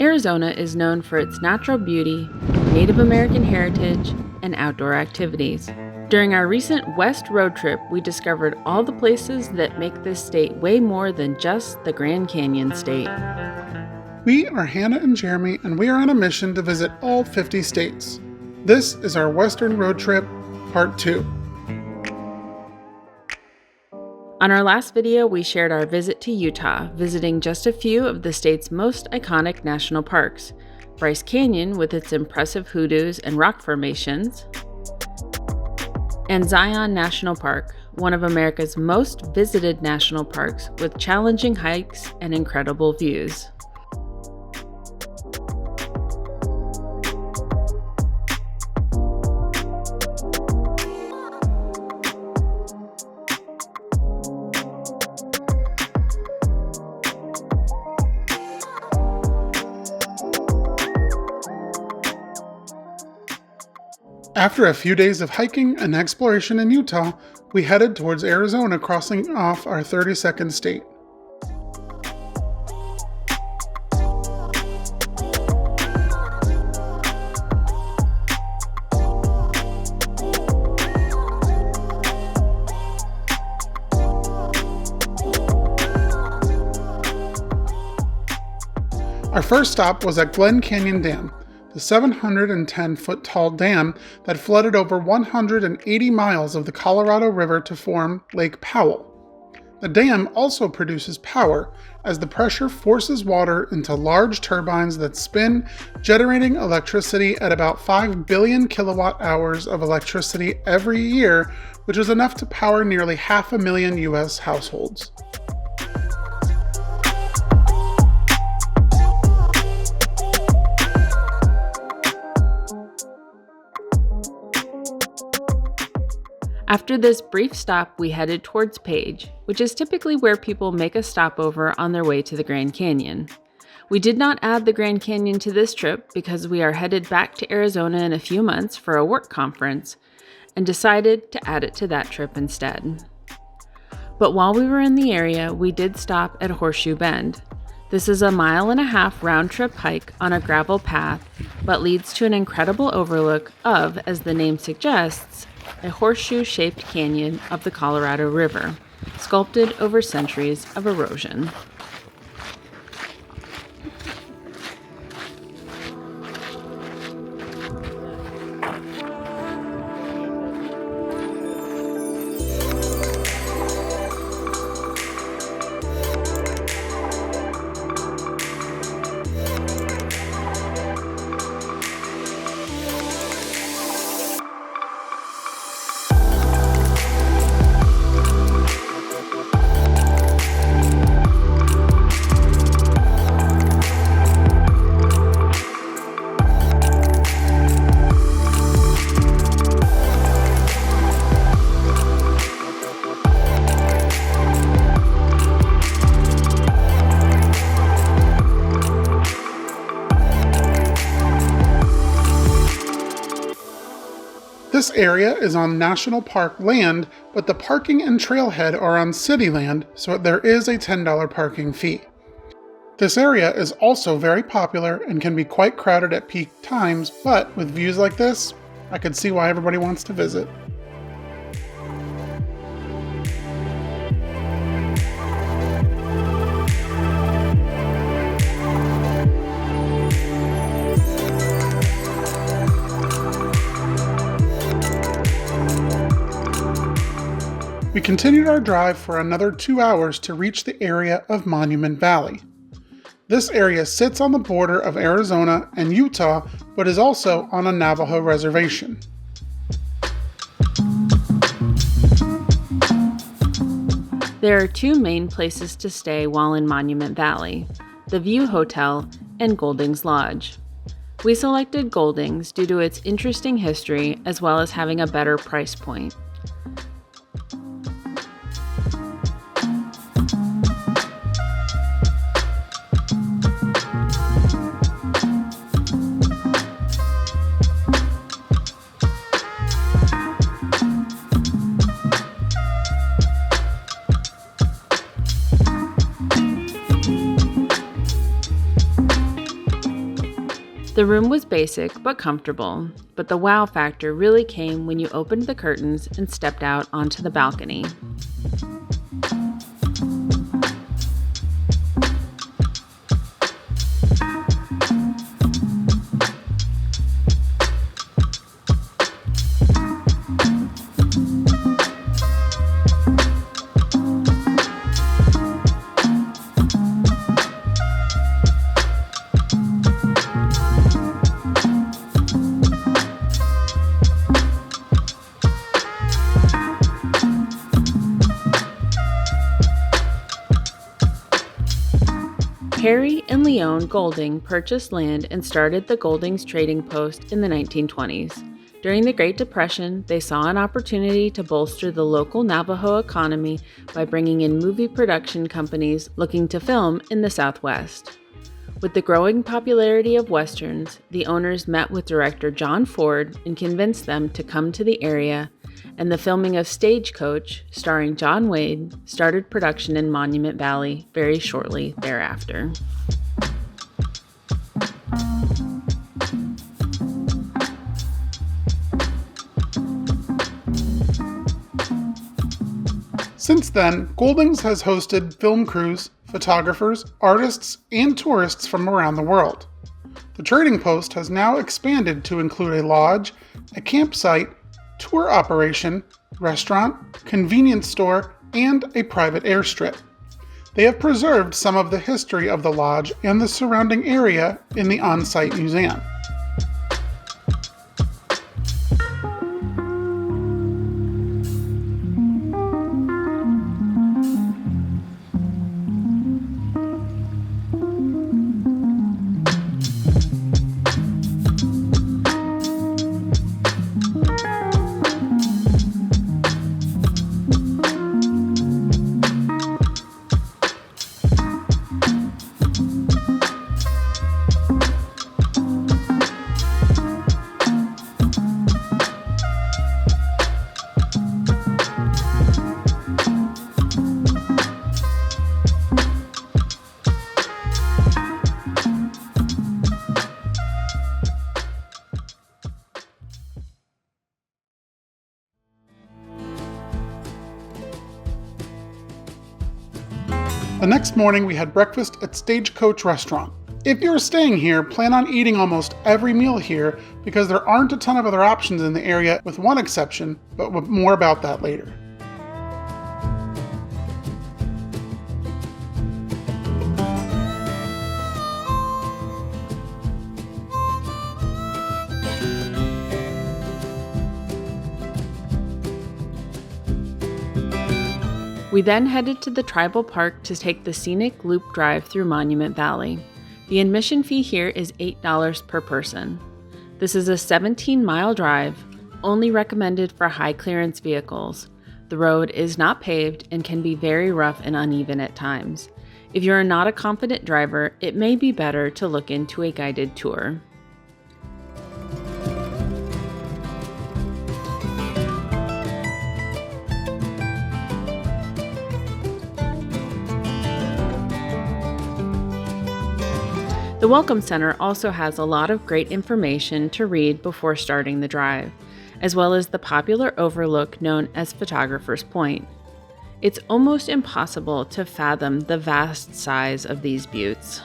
Arizona is known for its natural beauty, Native American heritage, and outdoor activities. During our recent West road trip, we discovered all the places that make this state way more than just the Grand Canyon State. We are Hannah and Jeremy, and we are on a mission to visit all 50 states. This is our Western Road Trip, Part 2. On our last video, we shared our visit to Utah, visiting just a few of the state's most iconic national parks: Bryce Canyon with its impressive hoodoos and rock formations, and Zion National Park, one of America's most visited national parks with challenging hikes and incredible views. After a few days of hiking and exploration in Utah, we headed towards Arizona, crossing off our 32nd state. Our first stop was at Glen Canyon Dam, the 710-foot tall dam that flooded over 180 miles of the Colorado River to form Lake Powell. The dam also produces power, as the pressure forces water into large turbines that spin, generating electricity at about 5 billion kilowatt hours of electricity every year, which is enough to power nearly 500,000 U.S. households. After this brief stop, we headed towards Page, which is typically where people make a stopover on their way to the Grand Canyon. We did not add the Grand Canyon to this trip because we are headed back to Arizona in a few months for a work conference, and decided to add it to that trip instead. But while we were in the area, we did stop at Horseshoe Bend. This is a 1.5-mile round-trip hike on a gravel path, but leads to an incredible overlook of, as the name suggests, a horseshoe-shaped canyon of the Colorado River, sculpted over centuries of erosion. This area is on national park land, but the parking and trailhead are on city land, so there is a $10 parking fee. This area is also very popular and can be quite crowded at peak times, but with views like this, I could see why everybody wants to visit. We continued our drive for another 2 hours to reach the area of Monument Valley. This area sits on the border of Arizona and Utah, but is also on a Navajo reservation. There are two main places to stay while in Monument Valley: the View Hotel and Golding's Lodge. We selected Golding's due to its interesting history as well as having a better price point. The room was basic but comfortable, but the wow factor really came when you opened the curtains and stepped out onto the balcony. Harry and Leon Golding purchased land and started the Golding's Trading Post in the 1920s. During the Great Depression, they saw an opportunity to bolster the local Navajo economy by bringing in movie production companies looking to film in the Southwest. With the growing popularity of Westerns, the owners met with director John Ford and convinced them to come to the area, and the filming of Stagecoach, starring John Wade, started production in Monument Valley very shortly thereafter. Since then, Golding's has hosted film crews, photographers, artists, and tourists from around the world. The Trading Post has now expanded to include a lodge, a campsite, tour operation, restaurant, convenience store, and a private airstrip. They have preserved some of the history of the lodge and the surrounding area in the on-site museum. The next morning, we had breakfast at Stagecoach Restaurant. If you're staying here, plan on eating almost every meal here because there aren't a ton of other options in the area, with one exception, but more about that later. We then headed to the tribal park to take the scenic loop drive through Monument Valley. The admission fee here is $8 per person. This is a 17-mile drive, only recommended for high-clearance vehicles. The road is not paved and can be very rough and uneven at times. If you are not a confident driver, it may be better to look into a guided tour. The Welcome Center also has a lot of great information to read before starting the drive, as well as the popular overlook known as Photographer's Point. It's almost impossible to fathom the vast size of these buttes.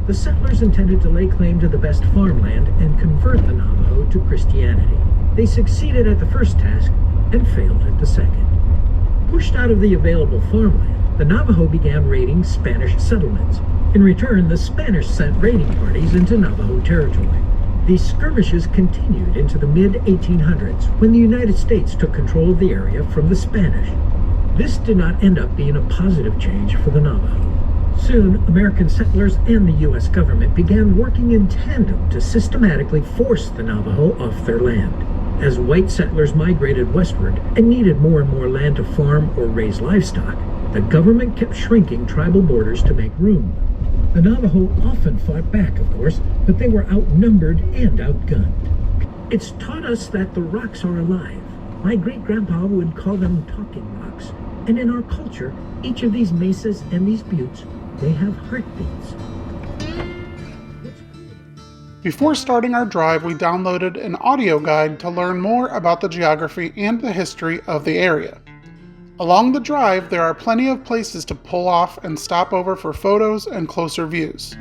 The settlers intended to lay claim to the best farmland and convert the Navajo to Christianity. They succeeded at the first task and failed at the second. Pushed out of the available farmland, the Navajo began raiding Spanish settlements, In return, the Spanish sent raiding parties into Navajo territory. These skirmishes continued into the mid-1800s, when the United States took control of the area from the Spanish. This did not end up being a positive change for the Navajo. Soon, American settlers and the U.S. government began working in tandem to systematically force the Navajo off their land. As white settlers migrated westward and needed more and more land to farm or raise livestock, the government kept shrinking tribal borders to make room. The Navajo often fought back, of course, but they were outnumbered and outgunned. It's taught us that the rocks are alive. My great-grandpa would call them talking rocks. And in our culture, each of these mesas and these buttes, they have heartbeats. Before starting our drive, we downloaded an audio guide to learn more about the geography and the history of the area. Along the drive, there are plenty of places to pull off and stop over for photos and closer views.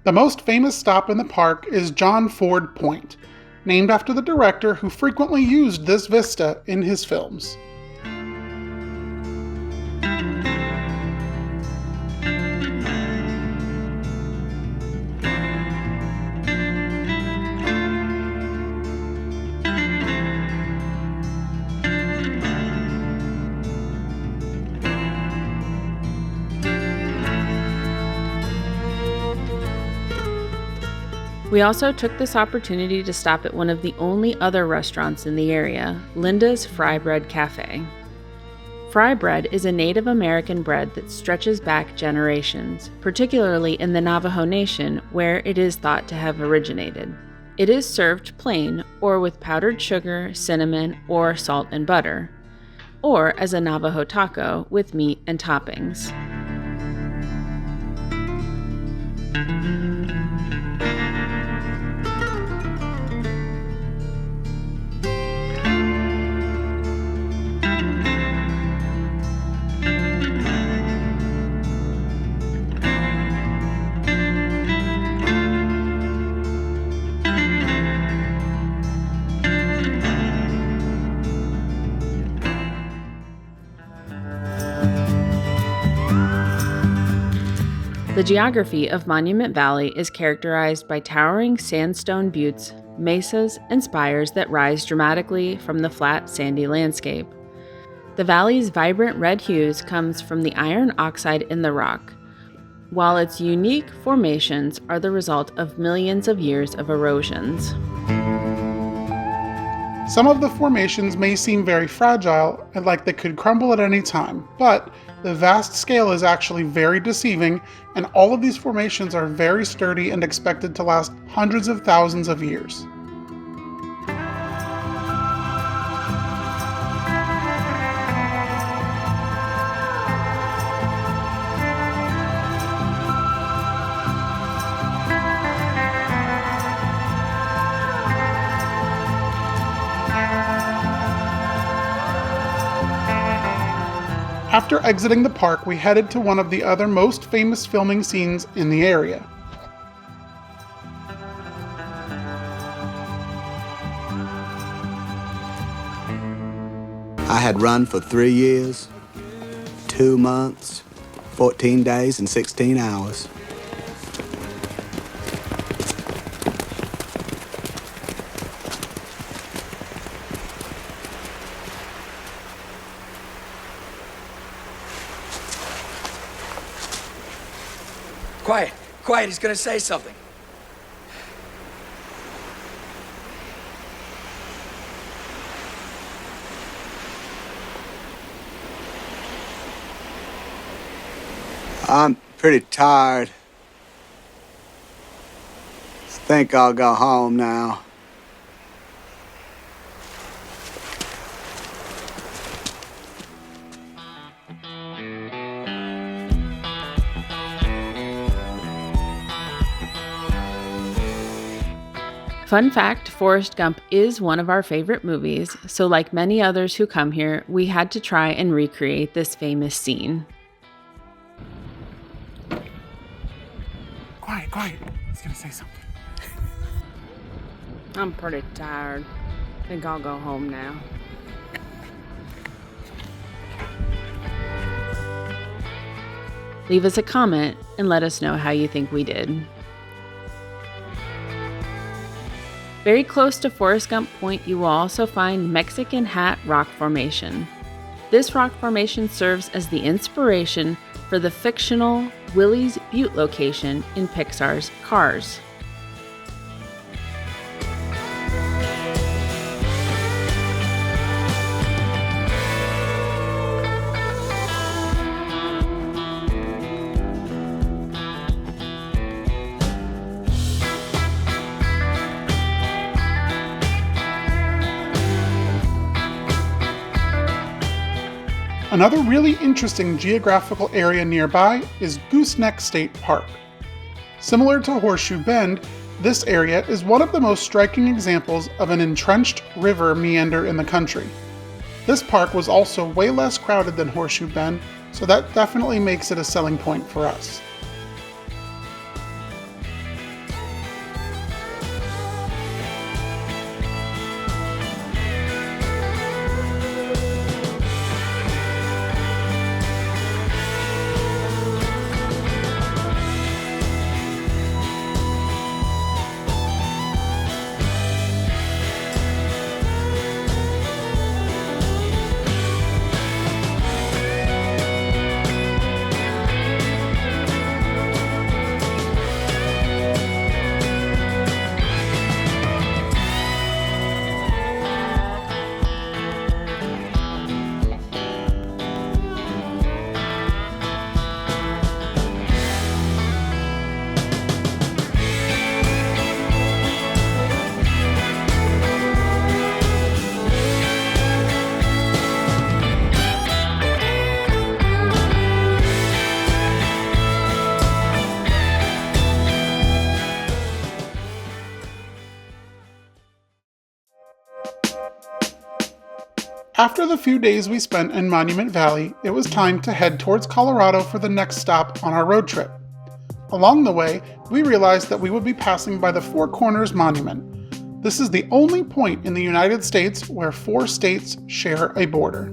The most famous stop in the park is John Ford Point, named after the director who frequently used this vista in his films. We also took this opportunity to stop at one of the only other restaurants in the area, Linda's Fry Bread Cafe. Fry bread is a Native American bread that stretches back generations, particularly in the Navajo Nation, where it is thought to have originated. It is served plain or with powdered sugar, cinnamon, or salt and butter, or as a Navajo taco with meat and toppings. The geography of Monument Valley is characterized by towering sandstone buttes, mesas, and spires that rise dramatically from the flat, sandy landscape. The valley's vibrant red hues comes from the iron oxide in the rock, while its unique formations are the result of millions of years of erosions. Some of the formations may seem very fragile and like they could crumble at any time, but the vast scale is actually very deceiving, and all of these formations are very sturdy and expected to last hundreds of thousands of years. After exiting the park, we headed to one of the other most famous filming scenes in the area. I had run for 3 years, 2 months, 14 days, and 16 hours. Quiet, quiet, he's gonna say something. I'm pretty tired. Think I'll go home now. Fun fact, Forrest Gump is one of our favorite movies, so like many others who come here, we had to try and recreate this famous scene. Quiet, quiet. He's gonna say something. I'm pretty tired. I think I'll go home now. Leave us a comment and let us know how you think we did. Very close to Forrest Gump Point, you will also find Mexican Hat Rock Formation. This rock formation serves as the inspiration for the fictional Willys Butte location in Pixar's Cars. Another really interesting geographical area nearby is Goose State Park. Similar to Horseshoe Bend, this area is one of the most striking examples of an entrenched river meander in the country. This park was also way less crowded than Horseshoe Bend, so that definitely makes it a selling point for us. After the few days we spent in Monument Valley, it was time to head towards Colorado for the next stop on our road trip. Along the way, we realized that we would be passing by the Four Corners Monument. This is the only point in the United States where 4 states share a border.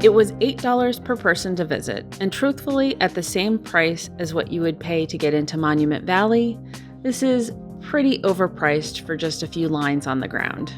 It was $8 per person to visit, and truthfully, at the same price as what you would pay to get into Monument Valley, this is pretty overpriced for just a few lines on the ground.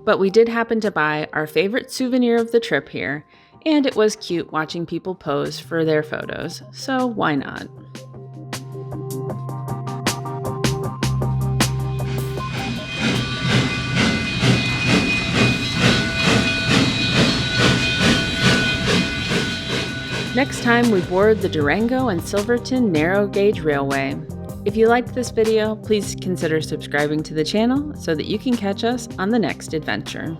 But we did happen to buy our favorite souvenir of the trip here, and it was cute watching people pose for their photos, so why not? Next time, we board the Durango and Silverton Narrow Gauge Railway. If you liked this video, please consider subscribing to the channel so that you can catch us on the next adventure.